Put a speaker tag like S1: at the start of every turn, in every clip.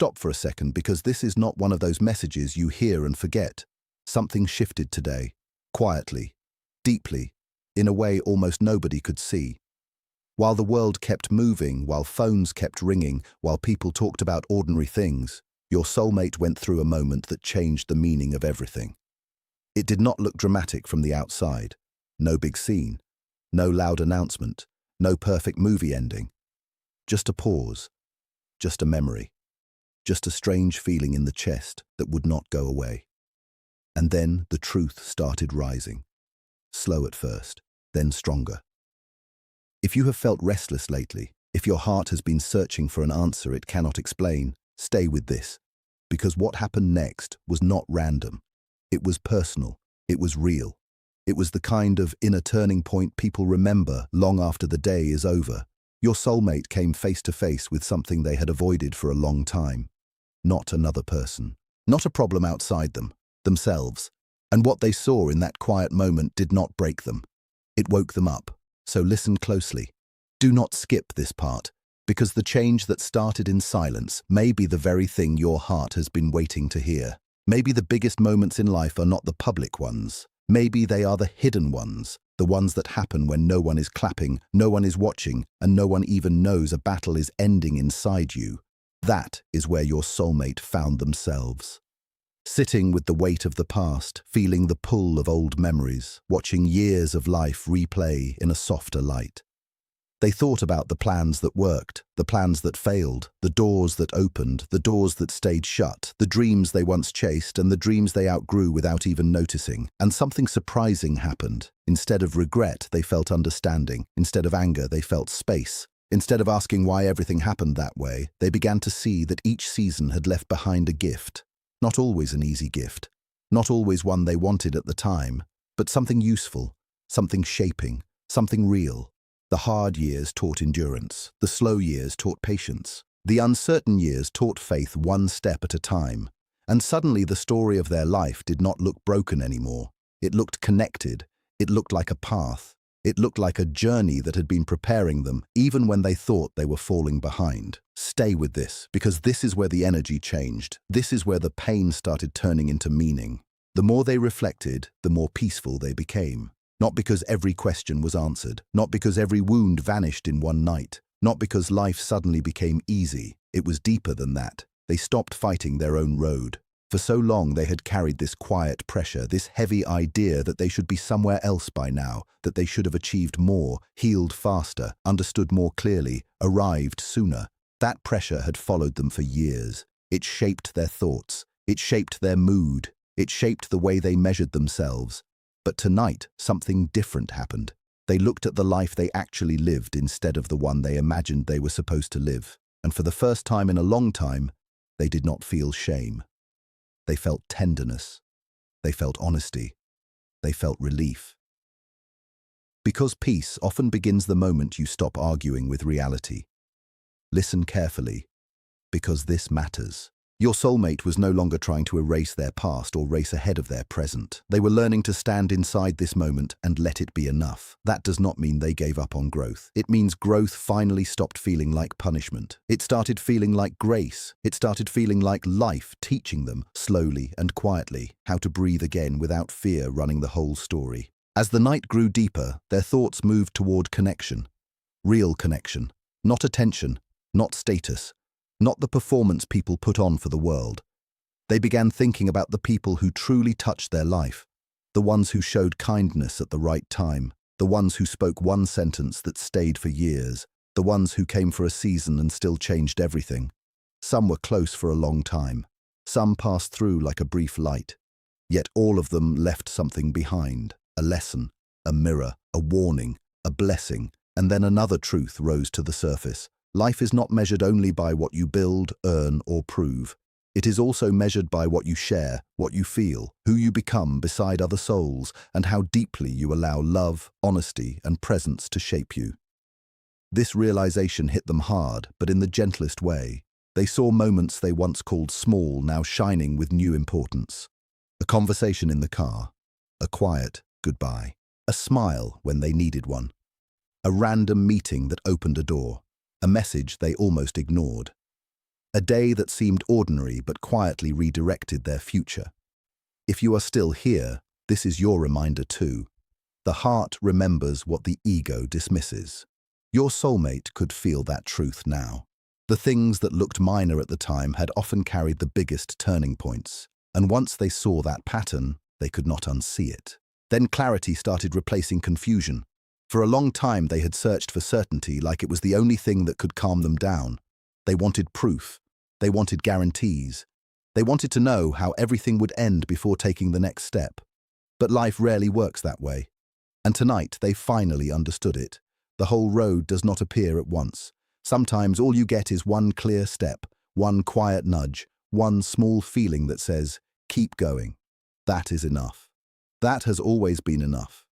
S1: stop for a second because this is not one of those messages you hear and forget. Something shifted today, quietly, deeply, in a way almost nobody could see. While the world kept moving, while phones kept ringing, while people talked about ordinary things, your soulmate went through a moment that changed the meaning of everything. It did not look dramatic from the outside. No big scene, no loud announcement, no perfect movie ending. Just a pause, just a memory, just a strange feeling in the chest that would not go away. And then the truth started rising. Slow at first, then stronger. If you have felt restless lately, if your heart has been searching for an answer it cannot explain, stay with this. Because what happened next was not random. It was personal. It was real. It was the kind of inner turning point people remember long after the day is over. Your soulmate came face to face with something they had avoided for a long time. Not another person. Not a problem outside them. Themselves. And what they saw in that quiet moment did not break them. It woke them up. So listen closely. Do not skip this part, because the change that started in silence may be the very thing your heart has been waiting to hear. Maybe the biggest moments in life are not the public ones. Maybe they are the hidden ones, the ones that happen when no one is clapping, no one is watching, and no one even knows a battle is ending inside you. That is where your soulmate found themselves. Sitting with the weight of the past, feeling the pull of old memories, watching years of life replay in a softer light. They thought about the plans that worked, the plans that failed, the doors that opened, the doors that stayed shut, the dreams they once chased and the dreams they outgrew without even noticing. And something surprising happened. Instead of regret, they felt understanding. Instead of anger, they felt space. Instead of asking why everything happened that way, they began to see that each season had left behind a gift. Not always an easy gift, not always one they wanted at the time, but something useful, something shaping, something real. The hard years taught endurance, the slow years taught patience, the uncertain years taught faith one step at a time. And suddenly the story of their life did not look broken anymore. It looked connected, it looked like a path, it looked like a journey that had been preparing them even when they thought they were falling behind. Stay with this, because this is where the energy changed. This is where the pain started turning into meaning. The more they reflected, the more peaceful they became. Not because every question was answered, not because every wound vanished in one night, not because life suddenly became easy. It was deeper than that. They stopped fighting their own road. For so long they had carried this quiet pressure, this heavy idea that they should be somewhere else by now, that they should have achieved more, healed faster, understood more clearly, arrived sooner. That pressure had followed them for years. It shaped their thoughts. It shaped their mood. It shaped the way they measured themselves. But tonight, something different happened. They looked at the life they actually lived instead of the one they imagined they were supposed to live. And for the first time in a long time, they did not feel shame. They felt tenderness. They felt honesty. They felt relief. Because peace often begins the moment you stop arguing with reality. Listen carefully, because this matters. Your soulmate was no longer trying to erase their past or race ahead of their present. They were learning to stand inside this moment and let it be enough. That does not mean they gave up on growth. It means growth finally stopped feeling like punishment. It started feeling like grace. It started feeling like life teaching them, slowly and quietly, how to breathe again without fear running the whole story. As the night grew deeper, their thoughts moved toward connection. Real connection. Not attention, not status. Not the performance people put on for the world. They began thinking about the people who truly touched their life, the ones who showed kindness at the right time, the ones who spoke one sentence that stayed for years, the ones who came for a season and still changed everything. Some were close for a long time. Some passed through like a brief light. Yet all of them left something behind, a lesson, a mirror, a warning, a blessing, and then another truth rose to the surface. Life is not measured only by what you build, earn, or prove. It is also measured by what you share, what you feel, who you become beside other souls, and how deeply you allow love, honesty, and presence to shape you. This realization hit them hard, but in the gentlest way. They saw moments they once called small now shining with new importance. A conversation in the car, a quiet goodbye, a smile when they needed one, a random meeting that opened a door. A message they almost ignored. A day that seemed ordinary but quietly redirected their future. If you are still here, this is your reminder too. The heart remembers what the ego dismisses. Your soulmate could feel that truth now. The things that looked minor at the time had often carried the biggest turning points, and once they saw that pattern, they could not unsee it. Then clarity started replacing confusion. For a long time they had searched for certainty like it was the only thing that could calm them down. They wanted proof. They wanted guarantees. They wanted to know how everything would end before taking the next step. But life rarely works that way. And tonight they finally understood it. The whole road does not appear at once. Sometimes all you get is one clear step, one quiet nudge, one small feeling that says, keep going. That is enough. That has always been enough.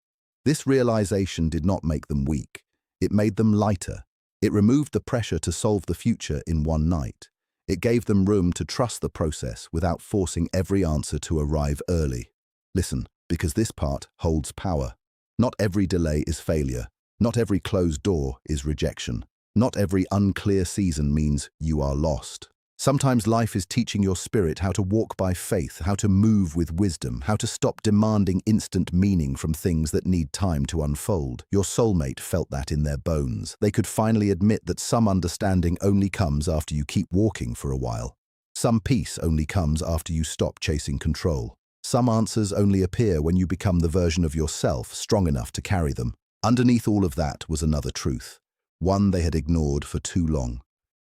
S1: This realization did not make them weak. It made them lighter. It removed the pressure to solve the future in one night. It gave them room to trust the process without forcing every answer to arrive early. Listen, because this part holds power. Not every delay is failure. Not every closed door is rejection. Not every unclear season means you are lost. Sometimes life is teaching your spirit how to walk by faith, how to move with wisdom, how to stop demanding instant meaning from things that need time to unfold. Your soulmate felt that in their bones. They could finally admit that some understanding only comes after you keep walking for a while. Some peace only comes after you stop chasing control. Some answers only appear when you become the version of yourself strong enough to carry them. Underneath all of that was another truth, one they had ignored for too long.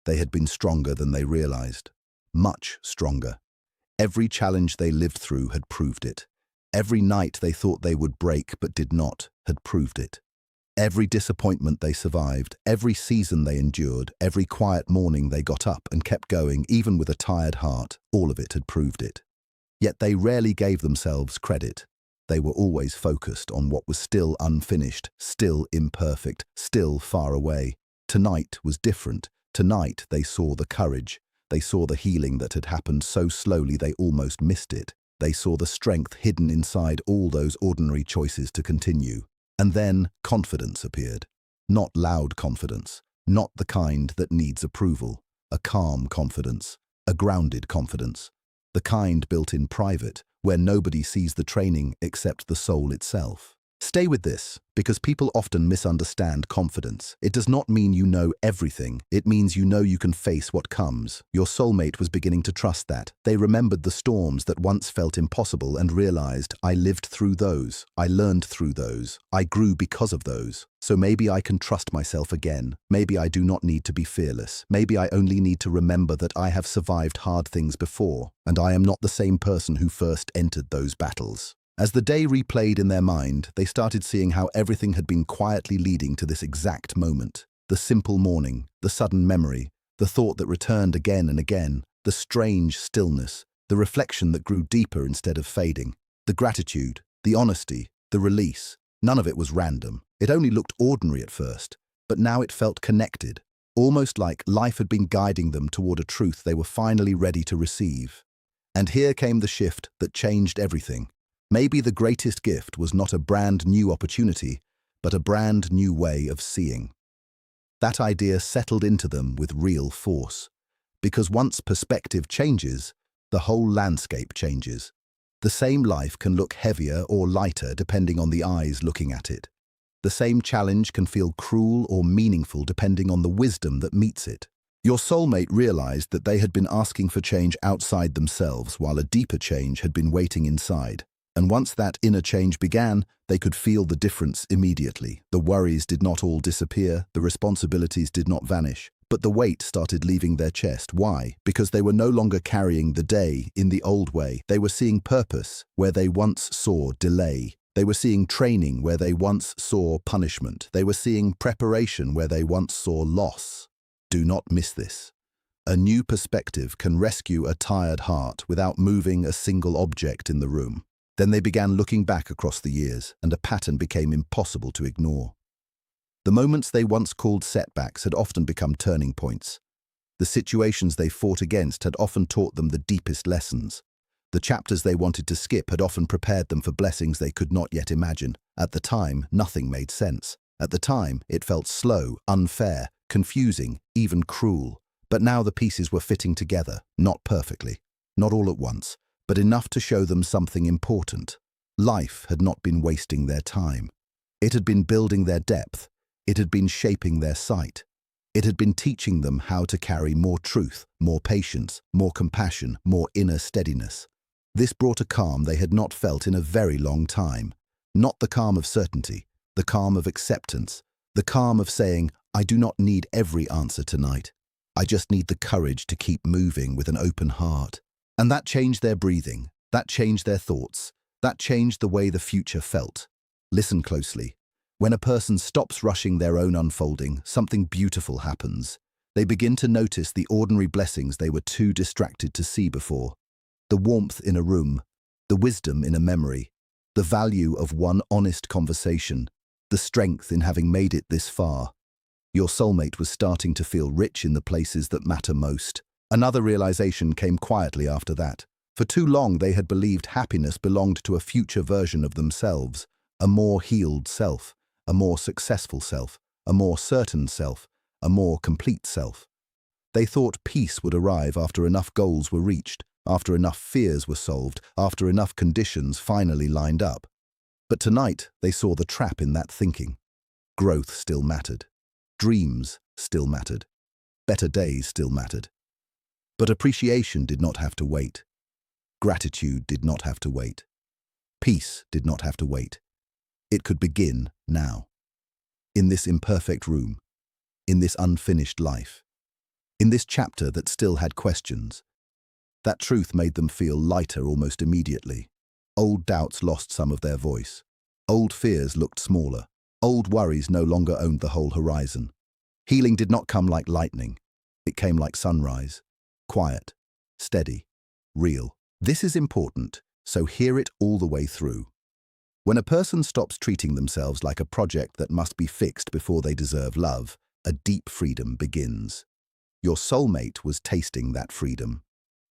S1: They had been stronger than they realized. Much stronger. Every challenge they lived through had proved it. Every night they thought they would break but did not had proved it. Every disappointment they survived, every season they endured, every quiet morning they got up and kept going even with a tired heart, all of it had proved it. Yet they rarely gave themselves credit. They were always focused on what was still unfinished, still imperfect, still far away. Tonight was different. Tonight they saw the courage. They saw the healing that had happened so slowly they almost missed it. They saw the strength hidden inside all those ordinary choices to continue. And then confidence appeared. Not loud confidence, not the kind that needs approval. A calm confidence, a grounded confidence. The kind built in private, where nobody sees the training except the soul itself. Stay with this, because people often misunderstand confidence. It does not mean you know everything. It means you know you can face what comes. Your soulmate was beginning to trust that. They remembered the storms that once felt impossible and realized, I lived through those. I learned through those. I grew because of those. So maybe I can trust myself again. Maybe I do not need to be fearless. Maybe I only need to remember that I have survived hard things before, and I am not the same person who first entered those battles. As the day replayed in their mind, they started seeing how everything had been quietly leading to this exact moment. The simple morning, the sudden memory, the thought that returned again and again, the strange stillness, the reflection that grew deeper instead of fading, the gratitude, the honesty, the release. None of it was random. It only looked ordinary at first, but now it felt connected, almost like life had been guiding them toward a truth they were finally ready to receive. And here came the shift that changed everything. Maybe the greatest gift was not a brand new opportunity, but a brand new way of seeing. That idea settled into them with real force. Because once perspective changes, the whole landscape changes. The same life can look heavier or lighter depending on the eyes looking at it. The same challenge can feel cruel or meaningful depending on the wisdom that meets it. Your soulmate realized that they had been asking for change outside themselves while a deeper change had been waiting inside. And once that inner change began, they could feel the difference immediately. The worries did not all disappear, the responsibilities did not vanish, but the weight started leaving their chest. Why? Because they were no longer carrying the day in the old way. They were seeing purpose where they once saw delay. They were seeing training where they once saw punishment. They were seeing preparation where they once saw loss. Do not miss this. A new perspective can rescue a tired heart without moving a single object in the room. Then they began looking back across the years, and a pattern became impossible to ignore. The moments they once called setbacks had often become turning points. The situations they fought against had often taught them the deepest lessons. The chapters they wanted to skip had often prepared them for blessings they could not yet imagine. At the time, nothing made sense. At the time, it felt slow, unfair, confusing, even cruel. But now the pieces were fitting together, not perfectly, not all at once, but enough to show them something important. Life had not been wasting their time. It had been building their depth. It had been shaping their sight. It had been teaching them how to carry more truth, more patience, more compassion, more inner steadiness. This brought a calm they had not felt in a very long time. Not the calm of certainty, the calm of acceptance, the calm of saying, I do not need every answer tonight. I just need the courage to keep moving with an open heart. And that changed their breathing, that changed their thoughts, that changed the way the future felt. Listen closely. When a person stops rushing their own unfolding, something beautiful happens. They begin to notice the ordinary blessings they were too distracted to see before. The warmth in a room, the wisdom in a memory, the value of one honest conversation, the strength in having made it this far. Your soulmate was starting to feel rich in the places that matter most. Another realization came quietly after that. For too long they had believed happiness belonged to a future version of themselves, a more healed self, a more successful self, a more certain self, a more complete self. They thought peace would arrive after enough goals were reached, after enough fears were solved, after enough conditions finally lined up. But tonight they saw the trap in that thinking. Growth still mattered. Dreams still mattered. Better days still mattered. But appreciation did not have to wait. Gratitude did not have to wait. Peace did not have to wait. It could begin now. In this imperfect room. In this unfinished life. In this chapter that still had questions. That truth made them feel lighter almost immediately. Old doubts lost some of their voice. Old fears looked smaller. Old worries no longer owned the whole horizon. Healing did not come like lightning. It came like sunrise. Quiet, steady, real. This is important, so hear it all the way through. When a person stops treating themselves like a project that must be fixed before they deserve love, a deep freedom begins. Your soulmate was tasting that freedom.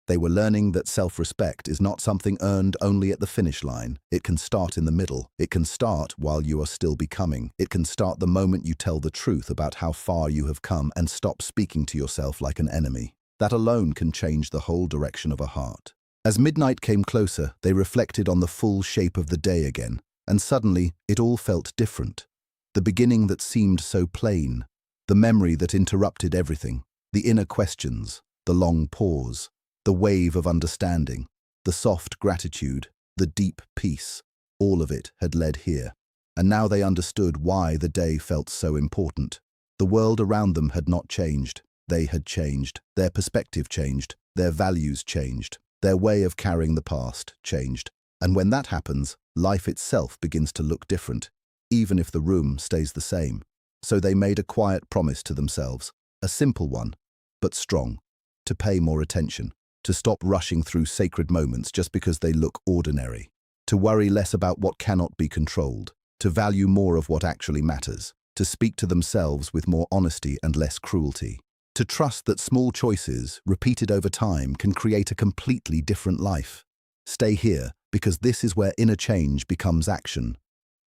S1: They were learning that self-respect is not something earned only at the finish line. It can start in the middle. It can start while you are still becoming. It can start the moment you tell the truth about how far you have come and stop speaking to yourself like an enemy. That alone can change the whole direction of a heart. As midnight came closer, they reflected on the full shape of the day again, and suddenly it all felt different. The beginning that seemed so plain, the memory that interrupted everything, the inner questions, the long pause, the wave of understanding, the soft gratitude, the deep peace, all of it had led here. And now they understood why the day felt so important. The world around them had not changed. They had changed. Their perspective changed. Their values changed. Their way of carrying the past changed. And when that happens, life itself begins to look different, even if the room stays the same. So they made a quiet promise to themselves, a simple one, but strong, to pay more attention, to stop rushing through sacred moments just because they look ordinary, to worry less about what cannot be controlled, to value more of what actually matters, to speak to themselves with more honesty and less cruelty, to trust that small choices, repeated over time, can create a completely different life. Stay here, because this is where inner change becomes action.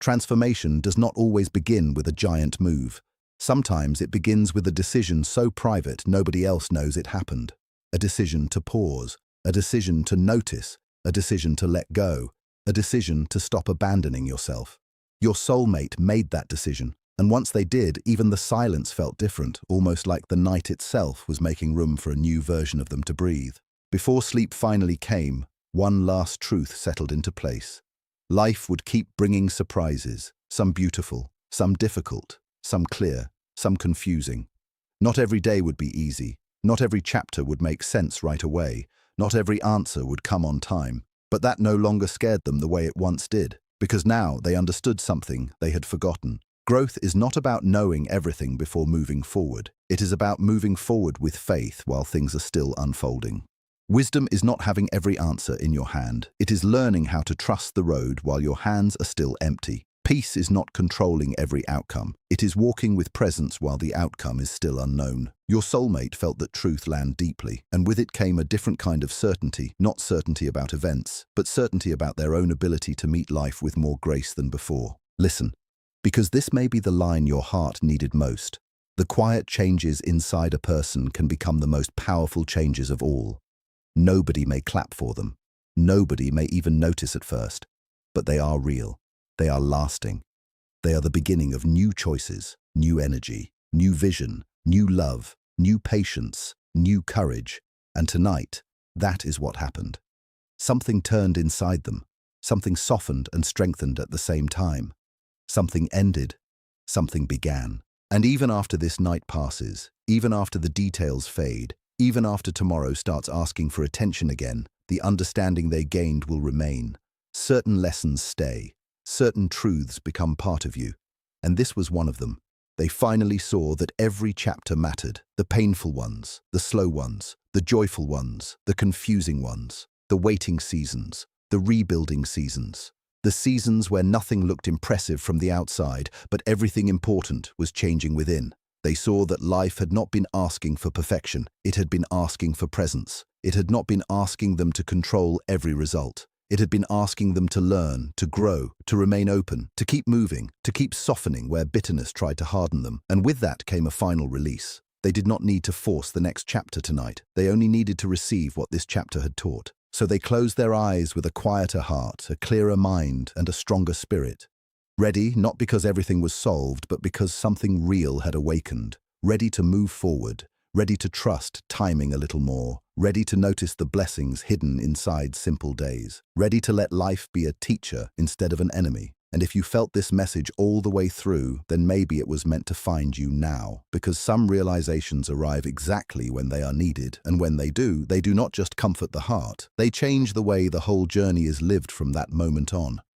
S1: Transformation does not always begin with a giant move. Sometimes it begins with a decision so private nobody else knows it happened. A decision to pause, a decision to notice, a decision to let go, a decision to stop abandoning yourself. Your soulmate made that decision, and once they did, even the silence felt different, almost like the night itself was making room for a new version of them to breathe. Before sleep finally came, one last truth settled into place. Life would keep bringing surprises, some beautiful, some difficult, some clear, some confusing. Not every day would be easy. Not every chapter would make sense right away. Not every answer would come on time. But that no longer scared them the way it once did, because now they understood something they had forgotten. Growth is not about knowing everything before moving forward. It is about moving forward with faith while things are still unfolding. Wisdom is not having every answer in your hand. It is learning how to trust the road while your hands are still empty. Peace is not controlling every outcome. It is walking with presence while the outcome is still unknown. Your soulmate felt that truth land deeply, and with it came a different kind of certainty, not certainty about events, but certainty about their own ability to meet life with more grace than before. Listen, because this may be the line your heart needed most. The quiet changes inside a person can become the most powerful changes of all. Nobody may clap for them. Nobody may even notice at first. But they are real. They are lasting. They are the beginning of new choices, new energy, new vision, new love, new patience, new courage. And tonight, that is what happened. Something turned inside them. Something softened and strengthened at the same time. Something ended. Something began. And even after this night passes, even after the details fade, even after tomorrow starts asking for attention again, the understanding they gained will remain. Certain lessons stay. Certain truths become part of you. And this was one of them. They finally saw that every chapter mattered. The painful ones, the slow ones, the joyful ones, the confusing ones, the waiting seasons, the rebuilding seasons. The seasons where nothing looked impressive from the outside, but everything important was changing within. They saw that life had not been asking for perfection. It had been asking for presence. It had not been asking them to control every result. It had been asking them to learn, to grow, to remain open, to keep moving, to keep softening where bitterness tried to harden them. And with that came a final release. They did not need to force the next chapter tonight. They only needed to receive what this chapter had taught. So they closed their eyes with a quieter heart, a clearer mind, and a stronger spirit. Ready, not because everything was solved, but because something real had awakened. Ready to move forward. Ready to trust timing a little more. Ready to notice the blessings hidden inside simple days. Ready to let life be a teacher instead of an enemy. And if you felt this message all the way through, then maybe it was meant to find you now. Because some realizations arrive exactly when they are needed. And when they do not just comfort the heart. They change the way the whole journey is lived from that moment on.